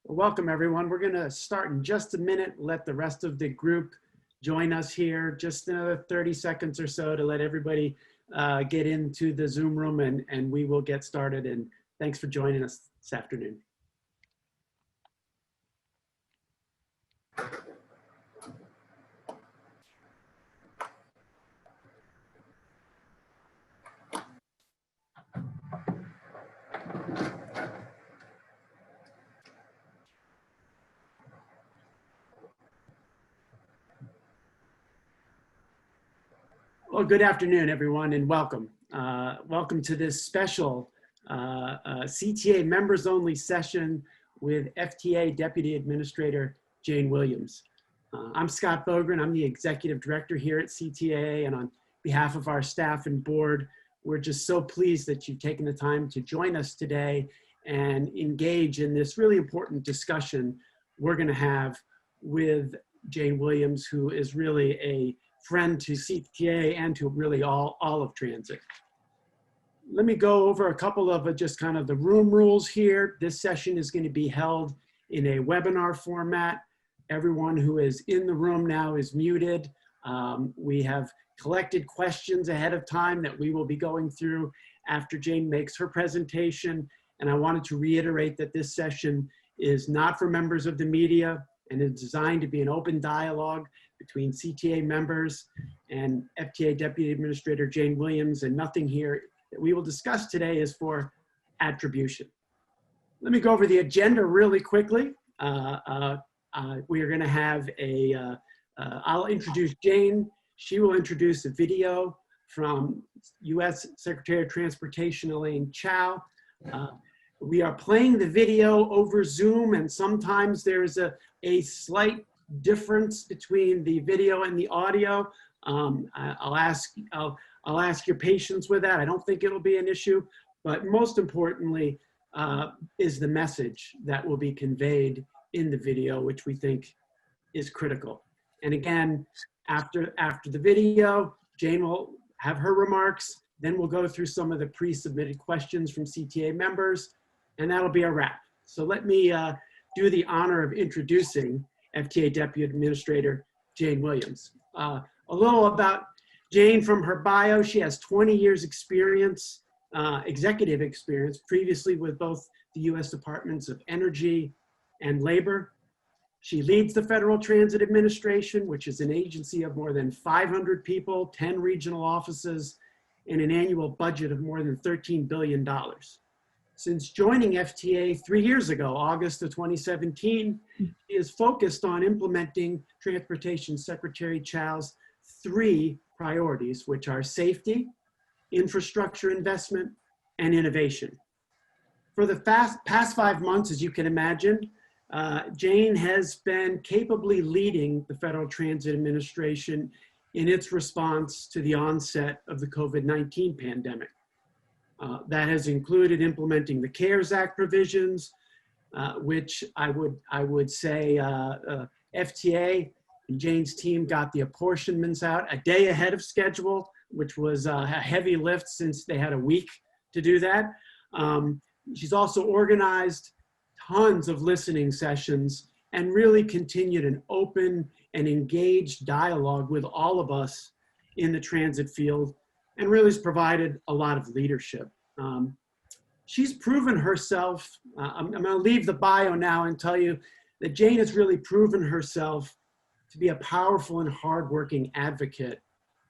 Welcome everyone. We're going to start in just a minute, let the rest of the group join us here. Just another 30 seconds or so to let everybody get into the Zoom room and we will get started. And thanks for joining us this afternoon. Well, good afternoon, everyone, and welcome. Welcome to this special CTA members-only session with FTA Deputy Administrator Jane Williams. I'm Scott Bogren. I'm the Executive Director here at CTAA, and on behalf of our staff and board, we're just so pleased that you've taken the time to join us today and engage in this really important discussion we're going to have with Jane Williams, who is really a friend to CTA and to really all of transit. Let me go over a couple of just kind of the room rules here. This session is going to be held in a webinar format. Everyone who is in the room now is muted. We have collected questions ahead of time that we will be going through after Jane makes her presentation. And I wanted to reiterate that this session is not for members of the media and is designed to be an open dialogue between CTA members and FTA Deputy Administrator Jane Williams, and nothing here that we will discuss today is for attribution. Let me go over the agenda really quickly. We are going to have I'll introduce Jane. She will introduce a video from U.S. Secretary of Transportation Elaine Chao. We are playing the video over Zoom, and sometimes there's a slight difference between the video and the audio. I'll ask your patience with that. I don't think it'll be an issue, but most importantly is the message that will be conveyed in the video, which we think is critical. And again, after the video, Jane will have her remarks. Then we'll go through some of the pre-submitted questions from CTA members, and that'll be a wrap. So let me do the honor of introducing FTA Deputy Administrator Jane Williams. A little about Jane from her bio. She has 20 years experience, executive experience, previously with both the U.S. Departments of Energy and Labor. She leads the Federal Transit Administration, which is an agency of more than 500 people, 10 regional offices, and an annual budget of more than $13 billion. Since joining FTA 3 years ago, August of 2017, she is focused on implementing Transportation Secretary Chao's 3 priorities, which are safety, infrastructure investment, and innovation. For the past 5 months, as you can imagine, Jane has been capably leading the Federal Transit Administration in its response to the onset of the COVID-19 pandemic. That has included implementing the CARES Act provisions, which I would say FTA and Jane's team got the apportionments out a day ahead of schedule, which was a heavy lift since they had a week to do that. She's also organized tons of listening sessions and really continued an open and engaged dialogue with all of us in the transit field, and really has provided a lot of leadership. She's proven herself, I'm gonna leave the bio now and tell you that Jane has really proven herself to be a powerful and hardworking advocate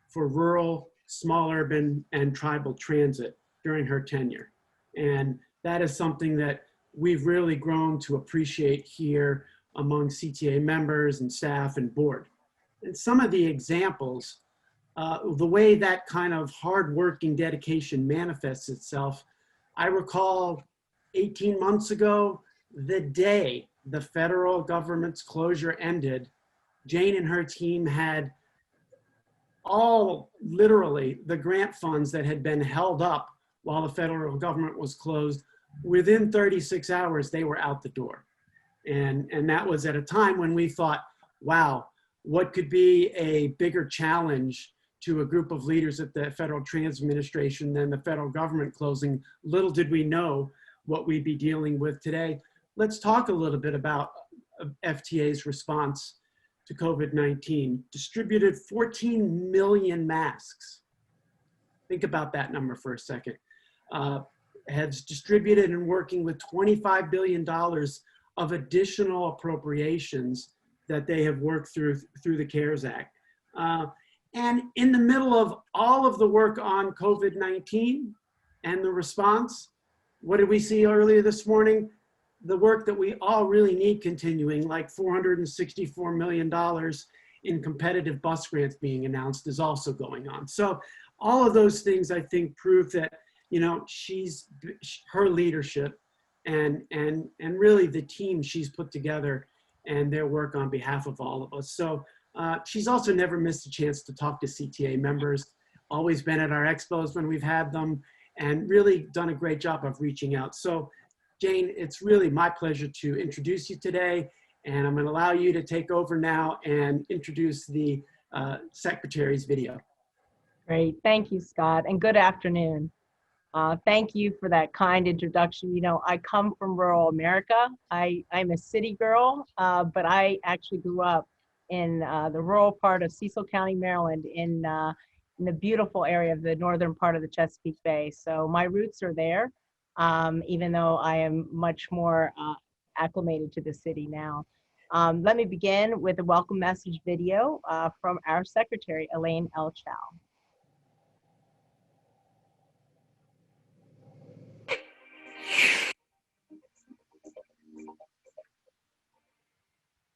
for rural, small urban, and tribal transit during her tenure. And that is something that we've really grown to appreciate here among CTA members and staff and board. And some of the examples, the way that kind of hardworking dedication manifests itself, I recall 18 months ago, the day the federal government's closure ended, Jane and her team had literally the grant funds that had been held up while the federal government was closed. Within 36 hours, they were out the door. And that was at a time when we thought, wow, what could be a bigger challenge to a group of leaders at the Federal Transit Administration than the federal government closing? Little did we know what we'd be dealing with today. let's talk a little bit about FTA's response to COVID-19. Distributed 14 million masks. Think about that number for a second. Has distributed and working with $25 billion of additional appropriations that they have worked through the CARES Act. And in the middle of all of the work on COVID-19 and the response, what did we see earlier this morning? The work that we all really need continuing, like $464 million in competitive bus grants being announced, is also going on. So all of those things, I think, prove that, you know, her leadership and really the team she's put together and their work on behalf of all of us. So she's also never missed a chance to talk to CTA members, always been at our expos when we've had them, and really done a great job of reaching out. So Jane, it's really my pleasure to introduce you today, and I'm going to allow you to take over now and introduce the Secretary's video. Great, thank you, Scott, and good afternoon. Thank you for that kind introduction. You know, I come from rural America. I'm a city girl, but I actually grew up in the rural part of Cecil County, Maryland, in the beautiful area of the northern part of the Chesapeake Bay. So my roots are there, even though I am much more acclimated to the city now. Let me begin with a welcome message video from our Secretary, Elaine L. Chow.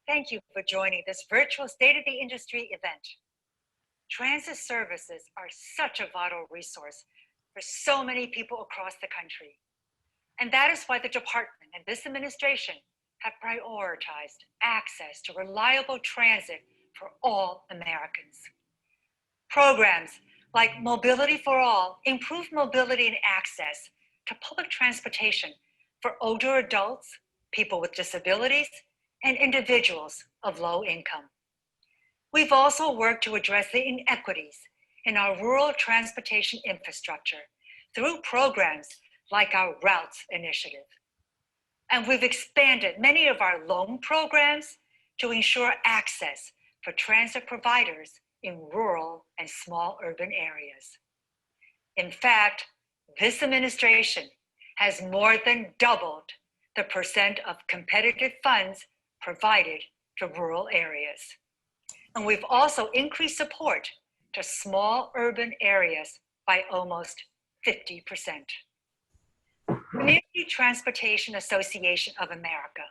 Thank you for joining this virtual State of the Industry event. Transit services are such a vital resource for so many people across the country. And that is why the department and this administration have prioritized access to reliable transit for all Americans. Programs like Mobility for All improve mobility and access to public transportation for older adults, people with disabilities, and individuals of low income. We've also worked to address the inequities in our rural transportation infrastructure through programs like our Routes Initiative. And we've expanded many of our loan programs to ensure access for transit providers in rural and small urban areas. In fact, this administration has more than doubled the percent of competitive funds provided to rural areas. And we've also increased support to small urban areas by almost 50%. Community Transportation Association of America,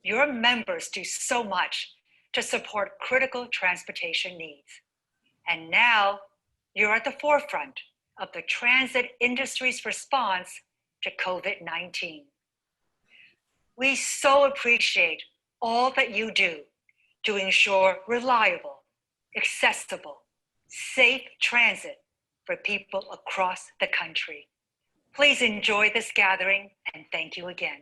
your members do so much to support critical transportation needs. And now you're at the forefront of the transit industry's response to COVID-19. We so appreciate all that you do to ensure reliable, accessible, safe transit for people across the country. Please enjoy this gathering, and thank you again.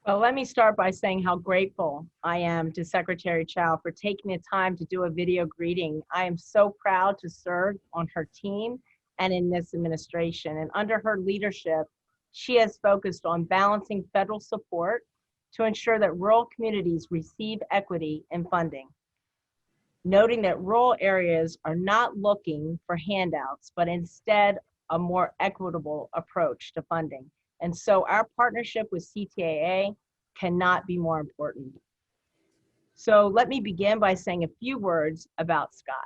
Well, let me start by saying how grateful I am to Secretary Chow for taking the time to do a video greeting. I am so proud to serve on her team and in this administration. And under her leadership, she has focused on balancing federal support to ensure that rural communities receive equity in funding, noting that rural areas are not looking for handouts, but instead a more equitable approach to funding. And so our partnership with CTAA cannot be more important. So let me begin by saying a few words about Scott.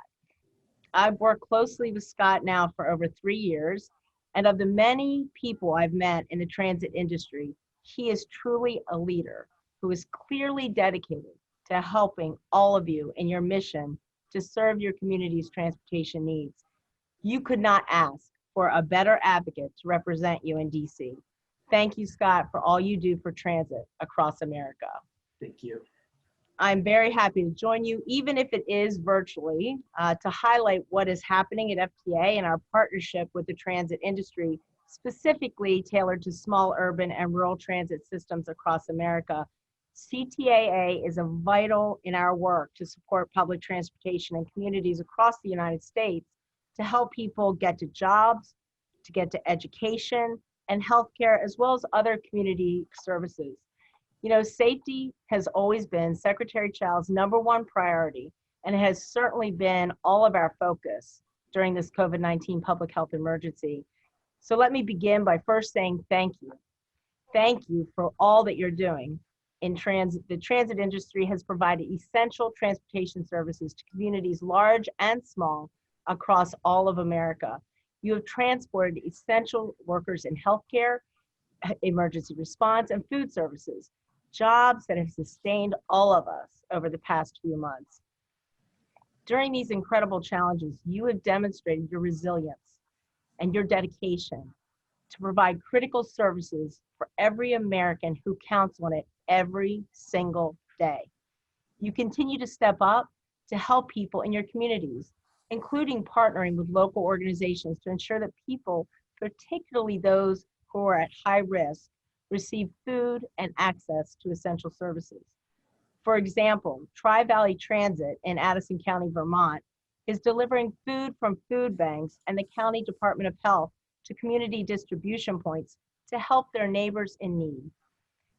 I've worked closely with Scott now for over 3 years, and of the many people I've met in the transit industry, he is truly a leader who is clearly dedicated to helping all of you in your mission to serve your community's transportation needs. You could not ask for a better advocate to represent you in DC. Thank you, Scott, for all you do for transit across America. Thank you. I'm very happy to join you, even if it is virtually, to highlight what is happening at FTA and our partnership with the transit industry, specifically tailored to small urban and rural transit systems across America. CTAA is vital in our work to support public transportation in communities across the United States to help people get to jobs, to get to education and healthcare, as well as other community services. You know, safety has always been Secretary Chow's #1 priority, and it has certainly been all of our focus during this COVID-19 public health emergency. So let me begin by first saying thank you. Thank you for all that you're doing in transit. The transit industry has provided essential transportation services to communities large and small across all of America. You have transported essential workers in healthcare, emergency response, and food services, jobs that have sustained all of us over the past few months. During these incredible challenges, you have demonstrated your resilience and your dedication to provide critical services for every American who counts on it every single day. You continue to step up to help people in your communities, including partnering with local organizations to ensure that people, particularly those who are at high risk, receive food and access to essential services. For example, Tri-Valley Transit in Addison County, Vermont, is delivering food from food banks and the County Department of Health to community distribution points to help their neighbors in need.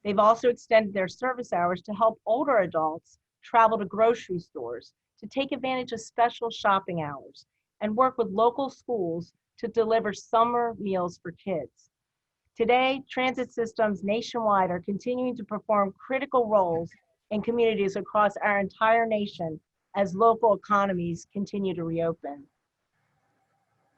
They've also extended their service hours to help older adults travel to grocery stores, to take advantage of special shopping hours, and work with local schools to deliver summer meals for kids. Today, transit systems nationwide are continuing to perform critical roles in communities across our entire nation as local economies continue to reopen.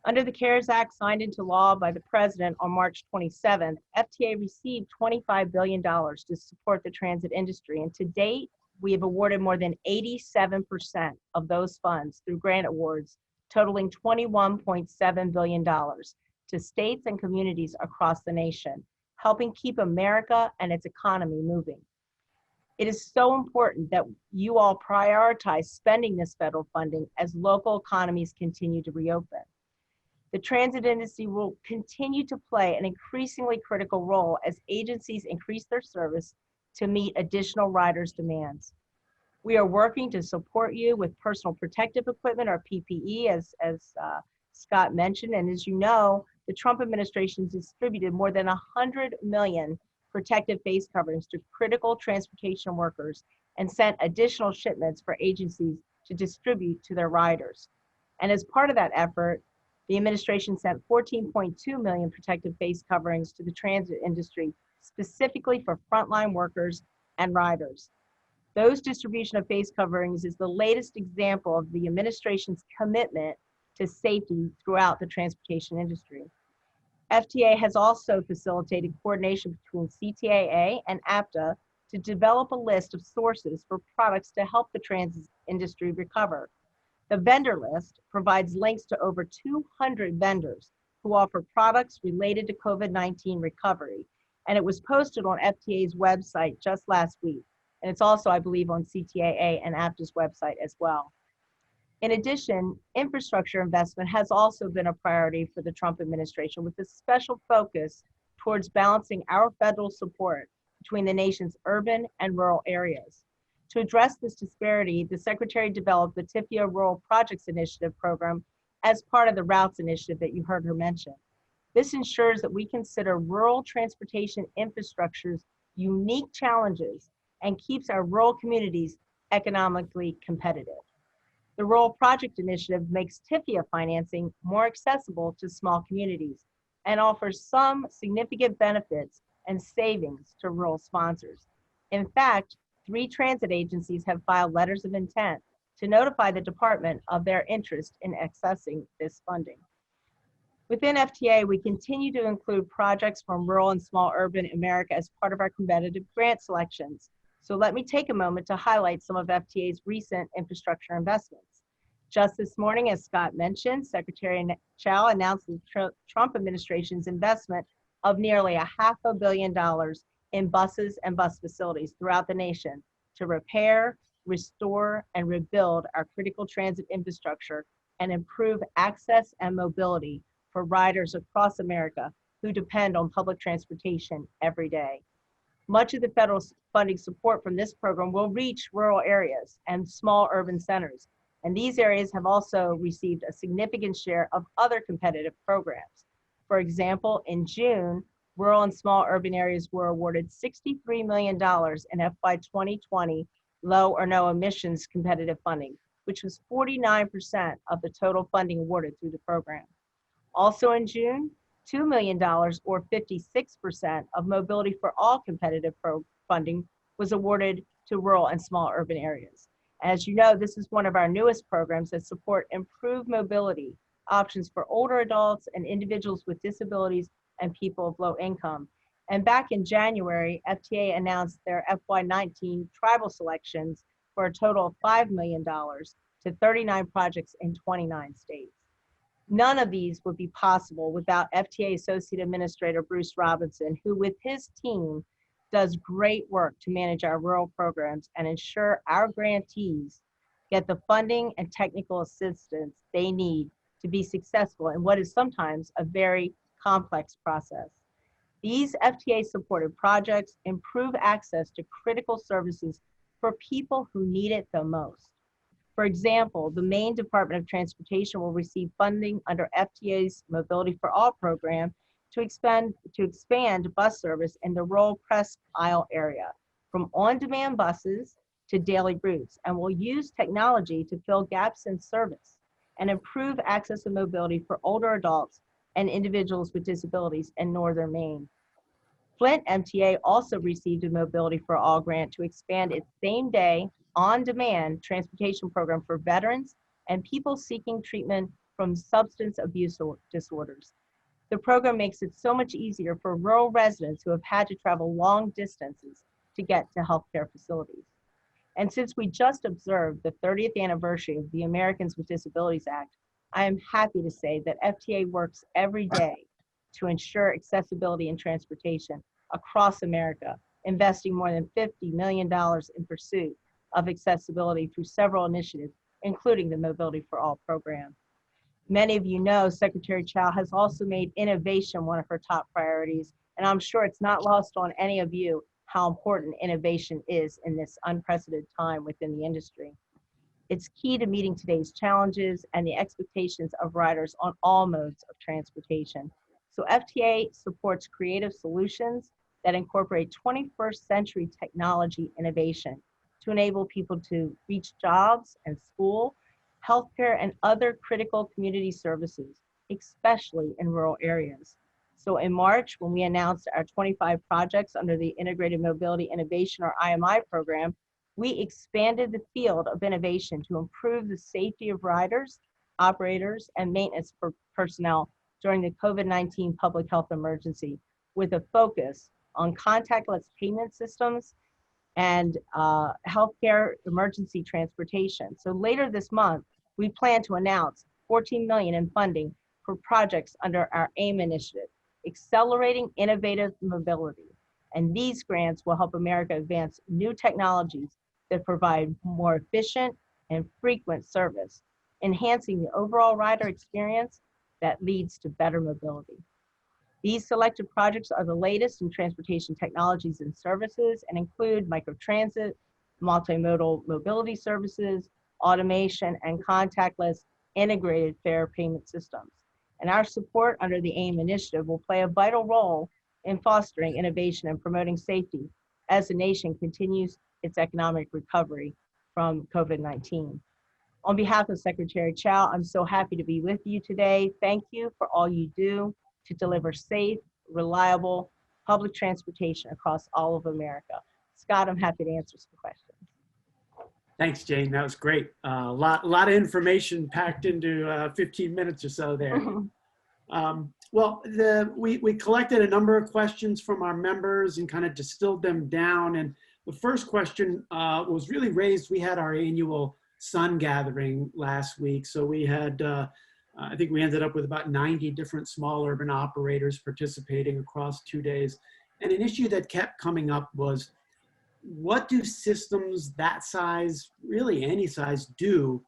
Under the CARES Act signed into law by the President on March 27th, FTA received $25 billion to support the transit industry, and to date, we have awarded more than 87% of those funds through grant awards totaling $21.7 billion to states and communities across the nation, helping keep America and its economy moving. It is so important that you all prioritize spending this federal funding as local economies continue to reopen. The transit industry will continue to play an increasingly critical role as agencies increase their service to meet additional riders' demands. We are working to support you with personal protective equipment, or PPE, as Scott mentioned. And as you know, the Trump administration distributed more than 100 million protective face coverings to critical transportation workers and sent additional shipments for agencies to distribute to their riders. And as part of that effort, the administration sent 14.2 million protective face coverings to the transit industry, specifically for frontline workers and riders. Those distribution of face coverings is the latest example of the administration's commitment to safety throughout the transportation industry. FTA has also facilitated coordination between CTAA and APTA to develop a list of sources for products to help the transit industry recover. The vendor list provides links to over 200 vendors who offer products related to COVID-19 recovery, and it was posted on FTA's website just last week. And it's also, I believe, on CTAA and APTA's website as well. In addition, infrastructure investment has also been a priority for the Trump administration, with a special focus towards balancing our federal support between the nation's urban and rural areas. To address this disparity, the Secretary developed the TIFIA Rural Projects Initiative program as part of the Routes Initiative that you heard her mention. This ensures that we consider rural transportation infrastructure's unique challenges and keeps our rural communities economically competitive. The Rural Project Initiative makes TIFIA financing more accessible to small communities and offers some significant benefits and savings to rural sponsors. In fact, 3 transit agencies have filed letters of intent to notify the department of their interest in accessing this funding. Within FTA, we continue to include projects from rural and small urban America as part of our competitive grant selections. So let me take a moment to highlight some of FTA's recent infrastructure investments. Just this morning, as Scott mentioned, Secretary Chow announced the Trump administration's investment of nearly $500 million in buses and bus facilities throughout the nation to repair, restore, and rebuild our critical transit infrastructure and improve access and mobility for riders across America who depend on public transportation every day. Much of the federal funding support from this program will reach rural areas and small urban centers, And these areas have also received a significant share of other competitive programs. For example, in June, rural and small urban areas were awarded $63 million in FY 2020 low or no emissions competitive funding, which was 49% of the total funding awarded through the program. Also in June, $2 million or 56% of Mobility for All competitive funding was awarded to rural and small urban areas. As you know, this is one of our newest programs that support improved mobility options for older adults and individuals with disabilities and people of low income. And back in January, FTA announced their FY19 tribal selections for a total of $5 million to 39 projects in 29 states. None of these would be possible without FTA Associate Administrator Bruce Robinson, who with his team does great work to manage our rural programs and ensure our grantees get the funding and technical assistance they need to be successful in what is sometimes a very complex process. These FTA-supported projects improve access to critical services for people who need it the most. For example, the Maine Department of Transportation will receive funding under FTA's Mobility for All program to expand bus service in the rural Presque Isle area, from on-demand buses to daily routes, and will use technology to fill gaps in service and improve access and mobility for older adults and individuals with disabilities in northern Maine. Flint MTA also received a Mobility for All grant to expand its same-day, on-demand transportation program for veterans and people seeking treatment from substance abuse disorders. The program makes it so much easier for rural residents who have had to travel long distances to get to healthcare facilities. And since we just observed the 30th anniversary of the Americans with Disabilities Act, I am happy to say that FTA works every day to ensure accessibility in transportation across America, investing more than $50 million in pursuit of accessibility through several initiatives, including the Mobility for All program. Many of you know Secretary Chow has also made innovation one of her top priorities, and I'm sure it's not lost on any of you how important innovation is in this unprecedented time within the industry. It's key to meeting today's challenges and the expectations of riders on all modes of transportation. So FTA supports creative solutions that incorporate 21st century technology innovation to enable people to reach jobs and school, healthcare, and other critical community services, especially in rural areas. So in March, when we announced our 25 projects under the Integrated Mobility Innovation, or IMI program, we expanded the field of innovation to improve the safety of riders, operators, and maintenance personnel during the COVID-19 public health emergency, with a focus on contactless payment systems and healthcare emergency transportation. So later this month, we plan to announce $14 million in funding for projects under our AIM initiative, Accelerating Innovative Mobility. And these grants will help America advance new technologies that provide more efficient and frequent service, enhancing the overall rider experience that leads to better mobility. These selected projects are the latest in transportation technologies and services and include microtransit, multimodal mobility services, automation, and contactless integrated fare payment systems. And our support under the AIM initiative will play a vital role in fostering innovation and promoting safety as the nation continues its economic recovery from COVID-19. On behalf of Secretary Chow, I'm so happy to be with you today. Thank you for all you do to deliver safe, reliable public transportation across all of America. Scott, I'm happy to answer some questions. Thanks, Jane. That was great. A lot of information packed into 15 minutes or so there. Well, we collected a number of questions from our members and kind of distilled them down. And the first question was really raised. We had our annual Sun gathering last week. So we had, I think we ended up with about 90 different small urban operators participating across 2 days. And an issue that kept coming up was, what do systems that size, really any size, do,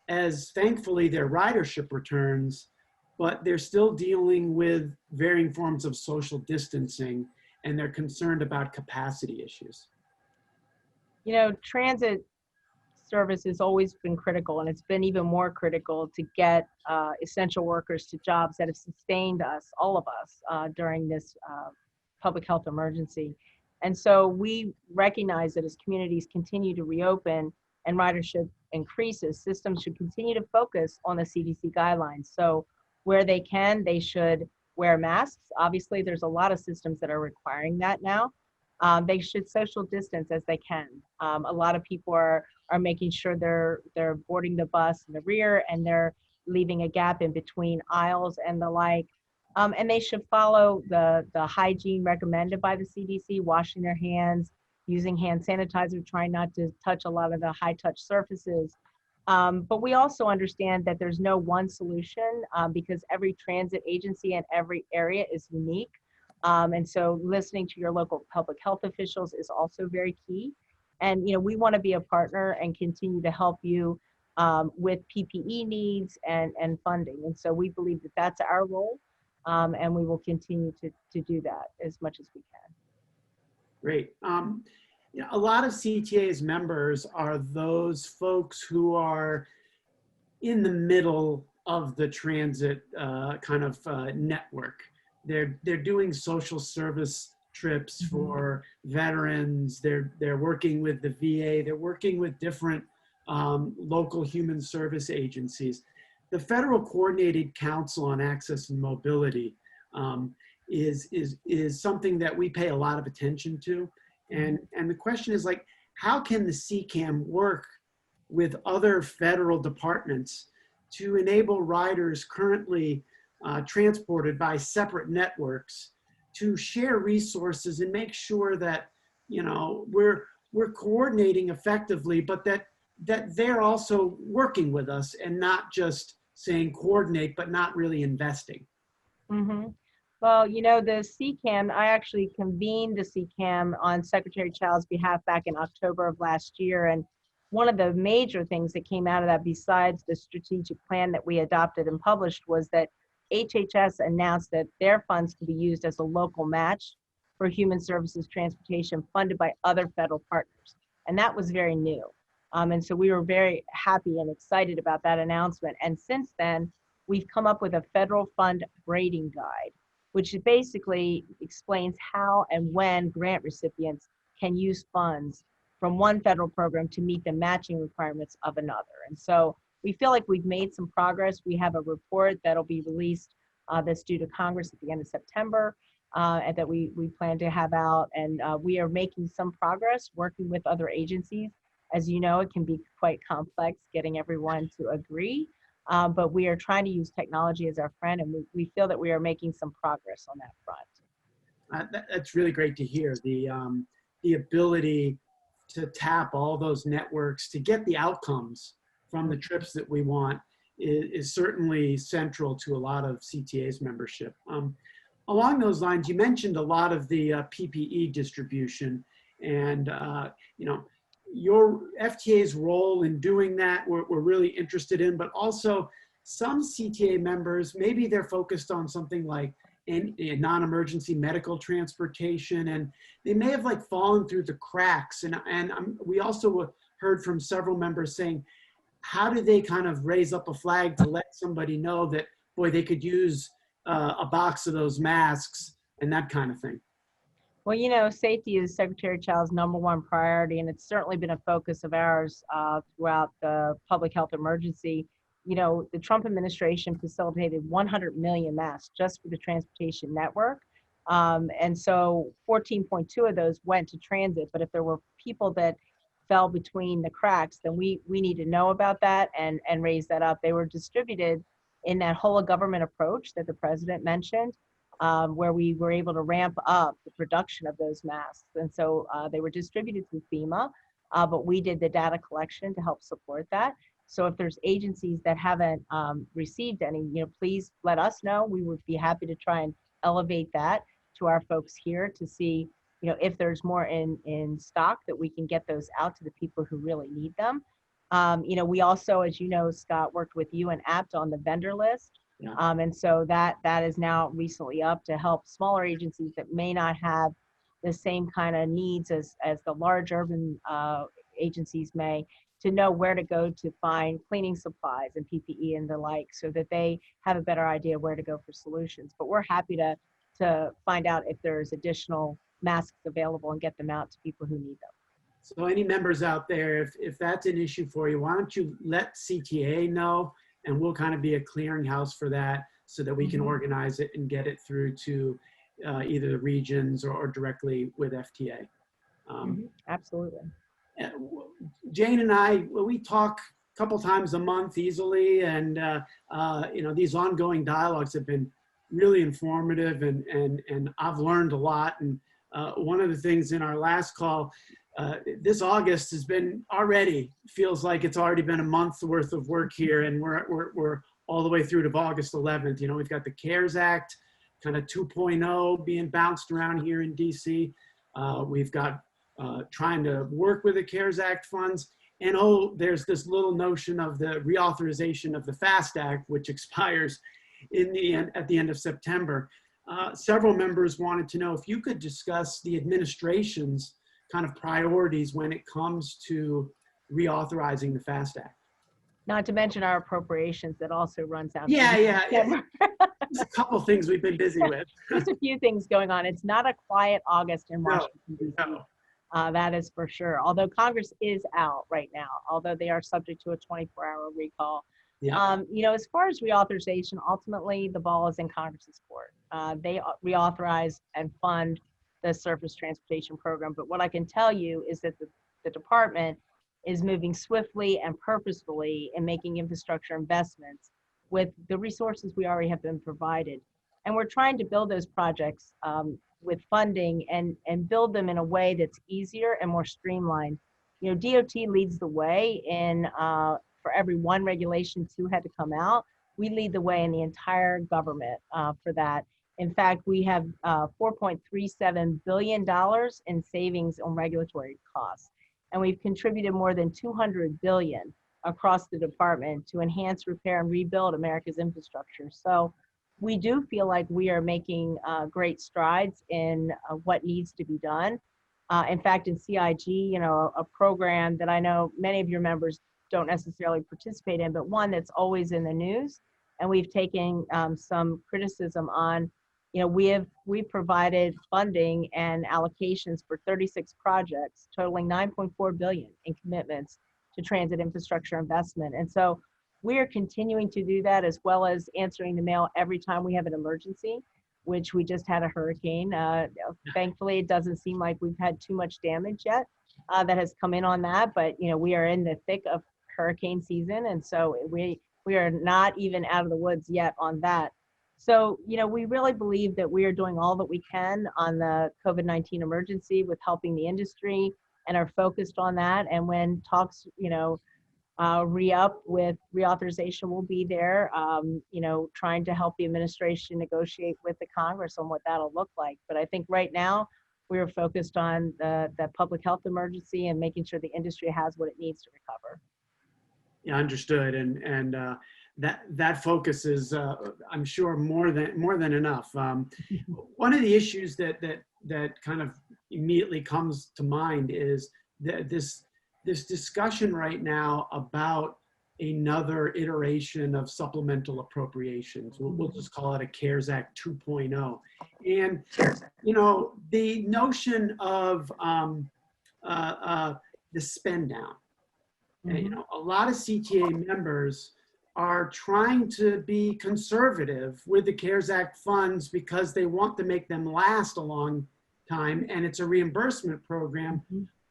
as thankfully their ridership returns, but they're still dealing with varying forms of social distancing, and they're concerned about capacity issues? You know, transit service has always been critical, and it's been even more critical to get essential workers to jobs that have sustained us, all of us, during this public health emergency. And so we recognize that as communities continue to reopen and ridership increases, systems should continue to focus on the CDC guidelines. So where they can, they should wear masks. Obviously, there's a lot of systems that are requiring that now. They should social distance as they can. A lot of people are making sure they're boarding the bus in the rear and they're leaving a gap in between aisles and the like. And they should follow the hygiene recommended by the CDC, washing their hands, using hand sanitizer, trying not to touch a lot of the high touch surfaces. But we also understand that there's no one solution because every transit agency and every area is unique. And so listening to your local public health officials is also very key. And, you know, we want to be a partner and continue to help you with PPE needs and funding. And so we believe that that's our role. And we will continue to do that as much as we can. Great. You know, a lot of CTA's members are those folks who are in the middle of the transit network. They're doing social service trips for veterans. They're working with the VA. They're working with different local human service agencies. The Federal Coordinated Council on Access and Mobility is something that we pay a lot of attention to. And the question is, like, how can the CCAM work with other federal departments to enable riders currently transported by separate networks to share resources and make sure that, you know, we're coordinating effectively, but that they're also working with us and not just saying coordinate, but not really investing. Well, you know, the CCAM, I actually convened the CCAM on Secretary Child's behalf back in October of last year. And one of the major things that came out of that, besides the strategic plan that we adopted and published, was that HHS announced that their funds could be used as a local match for human services transportation funded by other federal partners. And that was very new. And so we were very happy and excited about that announcement. And since then, we've come up with a federal fund grading guide, which basically explains how and when grant recipients can use funds from one federal program to meet the matching requirements of another. And so we feel like we've made some progress. We have a report that'll be released that's due to Congress at the end of September and that we plan to have out. And we are making some progress working with other agencies. As you know, it can be quite complex getting everyone to agree, but we are trying to use technology as our friend, and we feel that we are making some progress on that front. That's really great to hear. The ability to tap all those networks to get the outcomes from the trips that we want is certainly central to a lot of CTA's membership. Along those lines, you mentioned a lot of the PPE distribution, and you know, your FTA's role in doing that, we're really interested in, but also some CTA members, maybe they're focused on something like non-emergency medical transportation, and they may have like fallen through the cracks. And we also heard from several members saying, how do they kind of raise up a flag to let somebody know that, boy, they could use a box of those masks and that kind of thing? Well, you know, safety is Secretary Child's #1 priority, and it's certainly been a focus of ours throughout the public health emergency. You know, the Trump administration facilitated 100 million masks just for the transportation network. And so 14.2 of those went to transit, but if there were people that fell between the cracks, then we need to know about that and raise that up. They were distributed in that whole of government approach that the president mentioned, where we were able to ramp up the production of those masks. And so they were distributed through FEMA, but we did the data collection to help support that. So if there's agencies that haven't received any, you know, please let us know. We would be happy to try and elevate that to our folks here to see, you know, if there's more in stock that we can get those out to the people who really need them. You know, we also, as you know, Scott, worked with you and APT on the vendor list. Yeah. And so that is now recently up to help smaller agencies that may not have the same kind of needs as the large urban agencies may, to know where to go to find cleaning supplies and PPE and the like, so that they have a better idea where to go for solutions. But we're happy to find out if there's additional masks available and get them out to people who need them. So any members out there, if that's an issue for you, why don't you let CTAA know, and we'll kind of be a clearinghouse for that so that we can organize it and get it through to either the regions or directly with FTA. Absolutely. Jane and I, we talk a couple times a month easily, and you know, these ongoing dialogues have been really informative, and I've learned a lot. And one of the things in our last call, this August has been already, feels like it's already been a month's worth of work here, and we're all the way through to August 11th. You know, we've got the CARES Act kind of 2.0 being bounced around here in DC. We've got trying to work with the CARES Act funds. And oh, there's this little notion of the reauthorization of the FAST Act, which expires at the end of September. Several members wanted to know if you could discuss the administration's kind of priorities when it comes to reauthorizing the FAST Act. Not to mention our appropriations that also runs out. Yeah. There's a couple things we've been busy with. Just a few things going on. It's not a quiet August in Washington, D.C. No. That is for sure. Although Congress is out right now, although they are subject to a 24-hour recall. Yeah. You know, as far as reauthorization, ultimately the ball is in Congress's court. They reauthorize and fund the surface transportation program. But what I can tell you is that the department is moving swiftly and purposefully in making infrastructure investments with the resources we already have been provided. And we're trying to build those projects with funding and build them in a way that's easier and more streamlined. You know, DOT leads the way in, for every one regulation, 2 had to come out. We lead the way in the entire government for that. In fact, we have $4.37 billion in savings on regulatory costs. And we've contributed more than $200 billion across the department to enhance, repair, and rebuild America's infrastructure. So we do feel like we are making great strides in what needs to be done. In fact, in CIG, you know, a program that I know many of your members don't necessarily participate in, but one that's always in the news, and we've taken some criticism on, you know, we've provided funding and allocations for 36 projects totaling $9.4 billion in commitments to transit infrastructure investment. And so we are continuing to do that, as well as answering the mail every time we have an emergency, which we just had a hurricane. Thankfully, it doesn't seem like we've had too much damage yet that has come in on that, but you know, we are in the thick of hurricane season, and so we are not even out of the woods yet on that. So, you know, we really believe that we are doing all that we can on the COVID-19 emergency with helping the industry, and are focused on that. And when talks, you know, re-up with reauthorization, will be there, you know, trying to help the administration negotiate with the Congress on what that'll look like. But I think right now we are focused on the public health emergency and making sure the industry has what it needs to recover. Yeah, understood. And that focus is, I'm sure, more than enough. One of the issues that kind of immediately comes to mind is that this discussion right now about another iteration of supplemental appropriations. We'll just call it a CARES Act 2.0. And, you know, the notion of the spend down. And, you know, a lot of CTA members are trying to be conservative with the CARES Act funds because they want to make them last a long time, and it's a reimbursement program.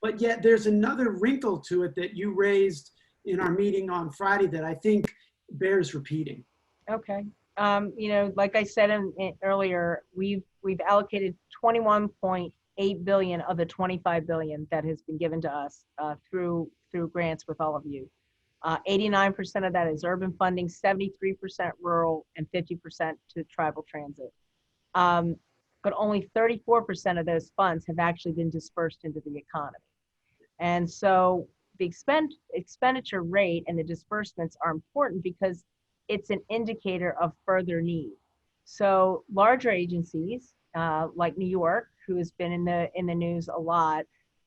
But yet there's another wrinkle to it that you raised in our meeting on Friday that I think bears repeating. Okay. You know, like I said earlier, we've allocated 21.8 billion of the 25 billion that has been given to us through grants with all of you. 89% of that is urban funding, 73% rural, and 50% to tribal transit. But only 34% of those funds have actually been dispersed into the economy. And so the expenditure rate and the disbursements are important because it's an indicator of further need. So larger agencies like New York, who has been in the news a lot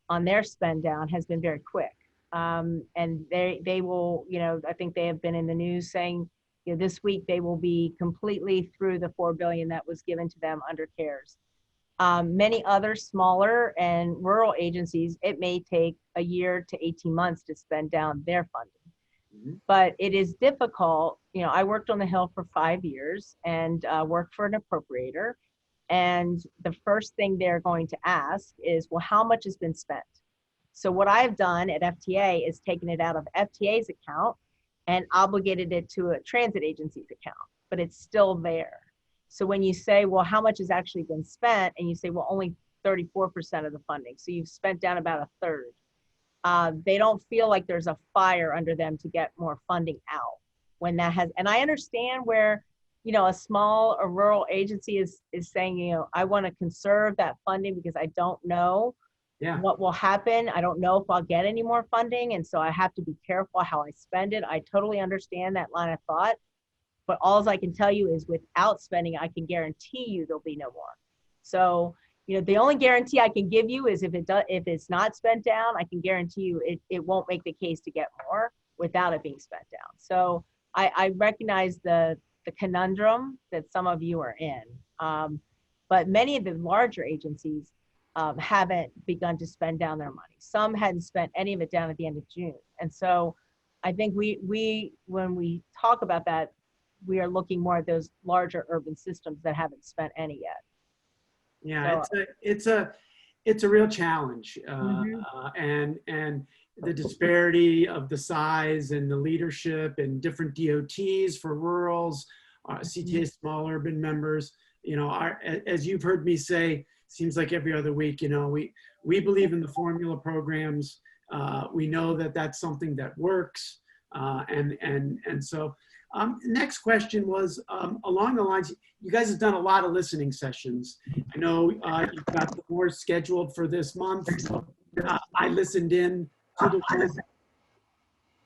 on their spend down, has been very quick. And they will, I think they have been in the news saying, this week they will be completely through the $4 billion that was given to them under CARES. Many other smaller and rural agencies, it may take a year to 18 months to spend down their funding. But it is difficult. I worked on the Hill for 5 years and worked for an appropriator. And the first thing they're going to ask is, well, how much has been spent? So what I've done at FTA is taken it out of FTA's account and obligated it to a transit agency's account, but it's still there. So when you say, well, how much has actually been spent? And you say, well, only 34% of the funding. So you've spent down about a third. They don't feel like there's a fire under them to get more funding out when that has, and I understand where, a small or rural agency is saying, I want to conserve that funding because I don't know what will happen. I don't know if I'll get any more funding. And so I have to be careful how I spend it. I totally understand that line of thought, but all I can tell you is without spending, I can guarantee you there'll be no more. So, the only guarantee I can give you is if it's not spent down, I can guarantee you it won't make the case to get more without it being spent down. So I recognize the conundrum that some of you are in. But many of the larger agencies haven't begun to spend down their money. Some hadn't spent any of it down at the end of June. And so I think we when we talk about that, we are looking more at those larger urban systems that haven't spent any yet. Yeah, so, it's a real challenge, and the disparity of the size and the leadership and different DOTs for rurals, CTA small urban members. As you've heard me say, seems like every other week. We believe in the formula programs. We know that that's something that works, and so. Next question was along the lines, you guys have done a lot of listening sessions. I know you've got more scheduled for this month. I listened in to the one.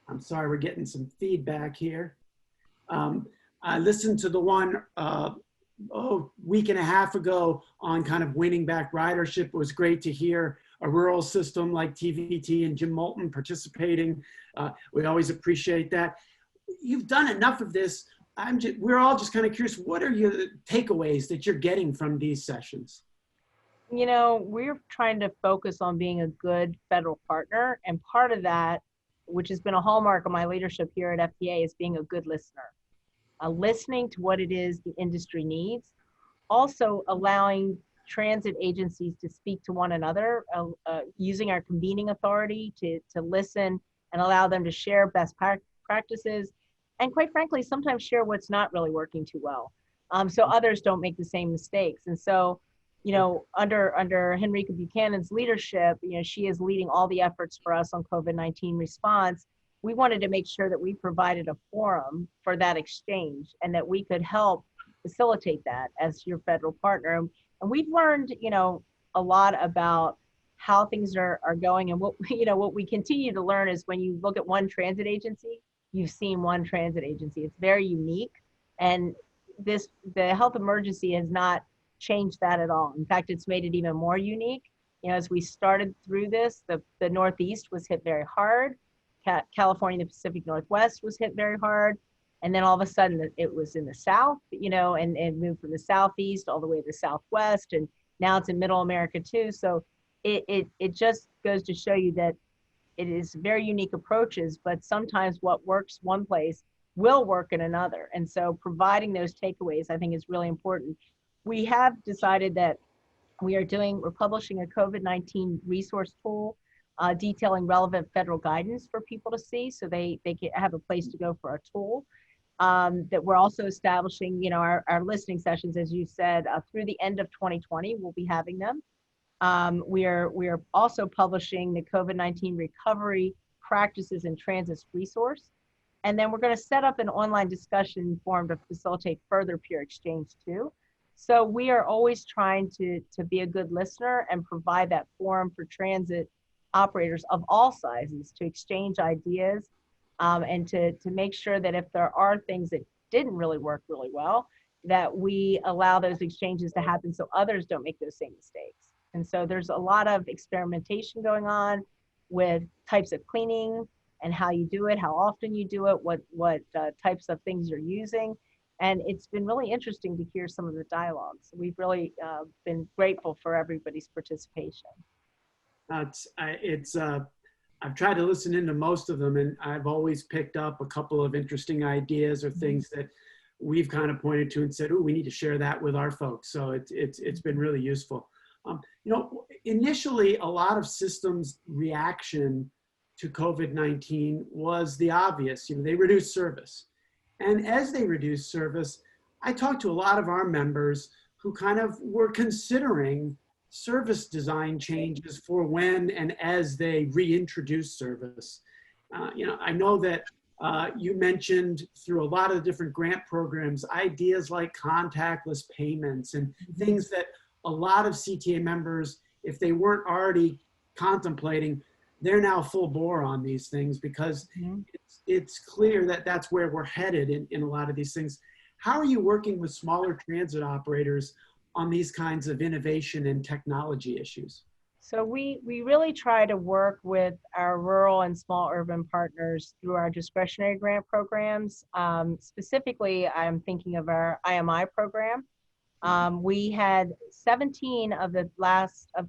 I'm sorry, we're getting some feedback here. I listened to the one week and a half ago on kind of winning back ridership. It was great to hear a rural system like TVT and Jim Moulton participating. We always appreciate that. You've done enough of this. We're all just kind of curious, what are your takeaways that you're getting from these sessions? We're trying to focus on being a good federal partner. And part of that, which has been a hallmark of my leadership here at FTA, is being a good listener. Listening to what it is the industry needs. Also allowing transit agencies to speak to one another, using our convening authority to listen and allow them to share best practices, and quite frankly, sometimes share what's not really working too well, so others don't make the same mistakes. And so, under Henrika Buchanan's leadership, she is leading all the efforts for us on COVID-19 response. We wanted to make sure that we provided a forum for that exchange and that we could help facilitate that as your federal partner. And we've learned, a lot about how things are going. And what we continue to learn is when you look at one transit agency, you've seen one transit agency. It's very unique. And the health emergency has not changed that at all. In fact, it's made it even more unique. As we started through this, the Northeast was hit very hard. California, the Pacific Northwest was hit very hard. And then all of a sudden it was in the South, and moved from the Southeast all the way to the Southwest. And now it's in Middle America too. So it just goes to show you that it is very unique approaches, but sometimes what works one place will work in another. And so providing those takeaways, I think, is really important. We have decided that we're publishing a COVID-19 resource tool detailing relevant federal guidance for people to see, so they can have a place to go for a tool. That we're also establishing, our listening sessions, as you said, through the end of 2020, we'll be having them. We are also publishing the COVID-19 recovery practices and transits resource. And then we're going to set up an online discussion forum to facilitate further peer exchange too. So we are always trying to be a good listener and provide that forum for transit operators of all sizes to exchange ideas, and to make sure that if there are things that didn't really work really well, that we allow those exchanges to happen so others don't make those same mistakes. And so there's a lot of experimentation going on. with types of cleaning and how you do it, how often you do it, what types of things you're using. And it's been really interesting to hear some of the dialogues. We've really been grateful for everybody's participation. I've tried to listen into most of them, and I've always picked up a couple of interesting ideas or things that we've kind of pointed to and said, oh, we need to share that with our folks. So it's been really useful. You know, initially, a lot of systems reaction to COVID-19 was the obvious. You know, they reduced service. And as they reduced service, I talked to a lot of our members who kind of were considering service design changes for when and as they reintroduce service. You know, I know that you mentioned through a lot of the different grant programs, ideas like contactless payments and things that a lot of CTA members, if they weren't already contemplating, they're now full bore on these things because it's clear that that's where we're headed in a lot of these things. How are you working with smaller transit operators on these kinds of innovation and technology issues? So we really try to work with our rural and small urban partners through our discretionary grant programs. Specifically, I'm thinking of our IMI program. We had 17 of the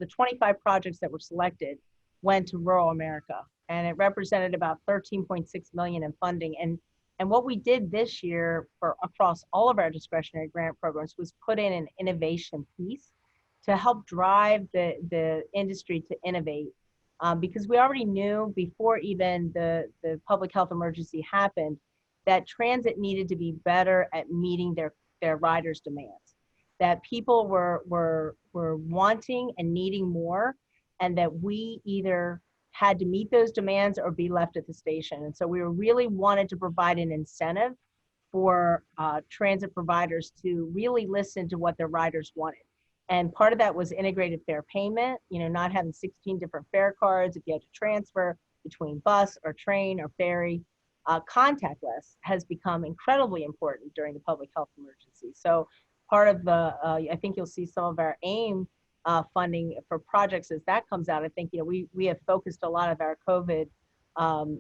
25 projects that were selected went to rural America, and it represented about 13.6 million in funding. And what we did this year for across all of our discretionary grant programs was put in an innovation piece to help drive the industry to innovate. Because we already knew before even the public health emergency happened that transit needed to be better at meeting their riders' demands, that people were wanting and needing more, and that we either had to meet those demands or be left at the station. And so we really wanted to provide an incentive for transit providers to really listen to what their riders wanted. And part of that was integrated fare payment, you know, not having 16 different fare cards if you had to transfer between bus or train or ferry. Contactless has become incredibly important during the public health emergency. So part of the, I think you'll see some of our AIM funding for projects as that comes out. I think, you know, we have focused a lot of our COVID,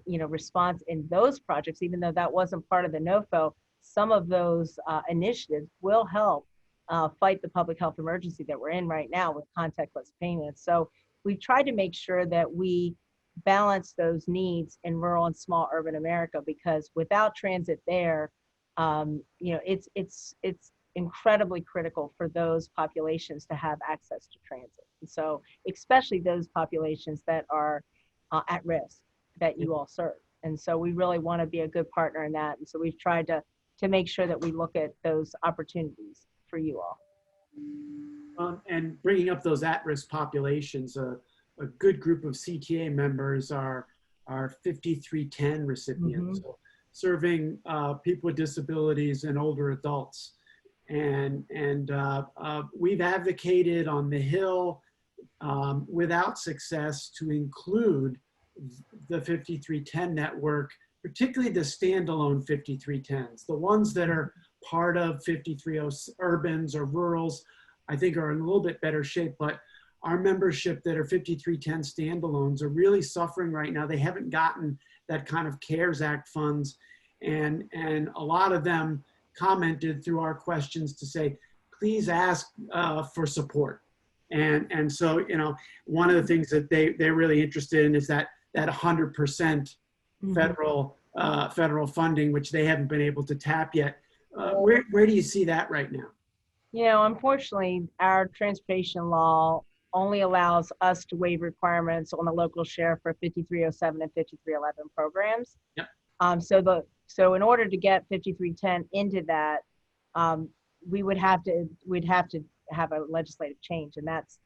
you know, response in those projects, even though that wasn't part of the NOFO. Some of those initiatives will help fight the public health emergency that we're in right now with contactless payments. So we've tried to make sure that we balance those needs in rural and small urban America, because without transit there, you know, it's incredibly critical for those populations to have access to transit. And so especially those populations that are at risk that you all serve. And so we really want to be a good partner in that. And so we've tried to make sure that we look at those opportunities for you all. And bringing up those at-risk populations, a good group of CTA members are 5310 recipients, so serving people with disabilities and older adults. And we've advocated on the Hill without success to include the 5310 network, particularly the standalone 5310s, the ones that are part of 530 urbans or rurals, I think are in a little bit better shape, but our membership that are 5310 standalones are really suffering right now. They haven't gotten that kind of CARES Act funds, and a lot of them commented through our questions to say, please ask for support. And so, you know, one of the things that they're really interested in is that 100% federal funding, which they haven't been able to tap yet. Where do you see that right now? You know, unfortunately, our transportation law only allows us to waive requirements on the local share for 5307 and 5311 programs. Yep. So in order to get 5310 into that, we'd have to have a legislative change, and that's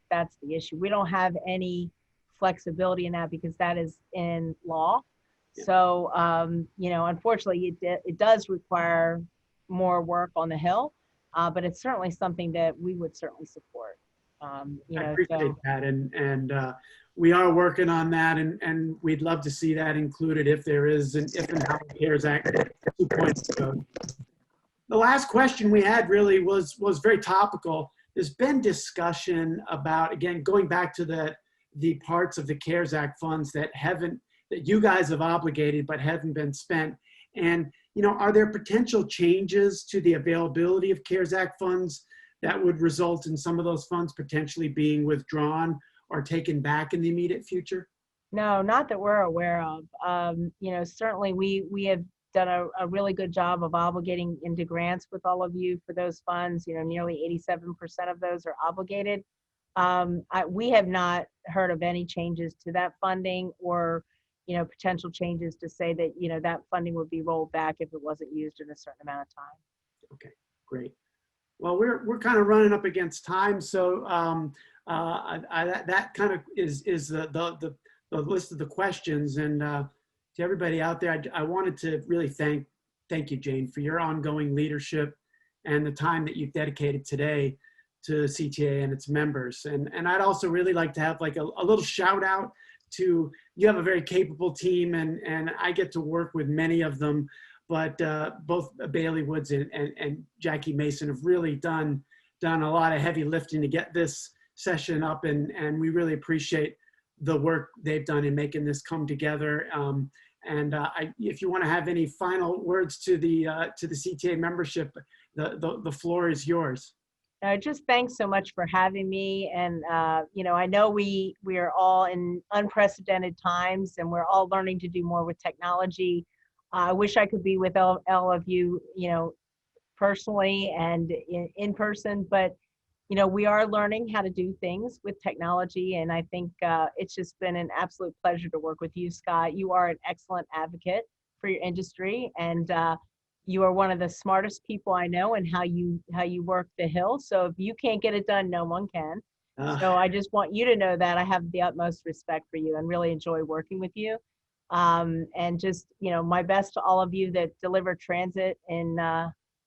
the issue. We don't have any flexibility in that because that is in law. Yeah. So you know, unfortunately, it does require more work on the Hill, but it's certainly something that we would certainly support. You know, I appreciate that, and we are working on that, and we'd love to see that included if there is, and if and how the CARES Act 2.0. The last question we had really was very topical. There's been discussion about, again, going back to the parts of the CARES Act funds that you guys have obligated but haven't been spent. And, you know, are there potential changes to the availability of CARES Act funds that would result in some of those funds potentially being withdrawn or taken back in the immediate future? No, not that we're aware of. You know, certainly we have done a really good job of obligating into grants with all of you for those funds. You know, nearly 87% of those are obligated. We have not heard of any changes to that funding or, you know, potential changes to say that, you know, that funding would be rolled back if it wasn't used in a certain amount of time. Okay, great. Well, we're kind of running up against time, so that kind of is the list of the questions. And to everybody out there, I wanted to really thank you, Jane, for your ongoing leadership and the time that you've dedicated today to CTAA and its members. And I'd also really like to have like a little shout out to, you have a very capable team, and I get to work with many of them, but both Bailey Woods and Jackie Mason have really done a lot of heavy lifting to get this session up, and we really appreciate the work they've done in making this come together. If you want to have any final words to the CTAA membership, the floor is yours. Just thanks so much for having me. And, you know, I know we are all in unprecedented times, and we're all learning to do more with technology. I wish I could be with all of you, you know, personally and in person, but, you know, we are learning how to do things with technology. And I think it's just been an absolute pleasure to work with you, Scott. You are an excellent advocate for your industry, and you are one of the smartest people I know, and how you work the Hill. So if you can't get it done, no one can. So I just want you to know that I have the utmost respect for you and really enjoy working with you. And just, you know, my best to all of you that deliver transit in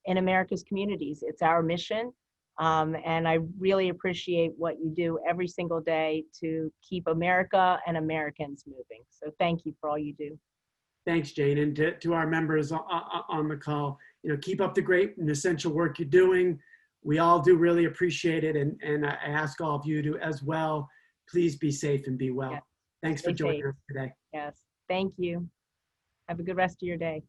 America's communities. It's our mission. And I really appreciate what you do every single day to keep America and Americans moving. So thank you for all you do. Thanks, Jane. And to our members on the call, you know, keep up the great and essential work you're doing. We all do really appreciate it. And I ask all of you to as well. Please be safe and be well. Yes. Thanks for joining us today. Yes. Thank you. Have a good rest of your day.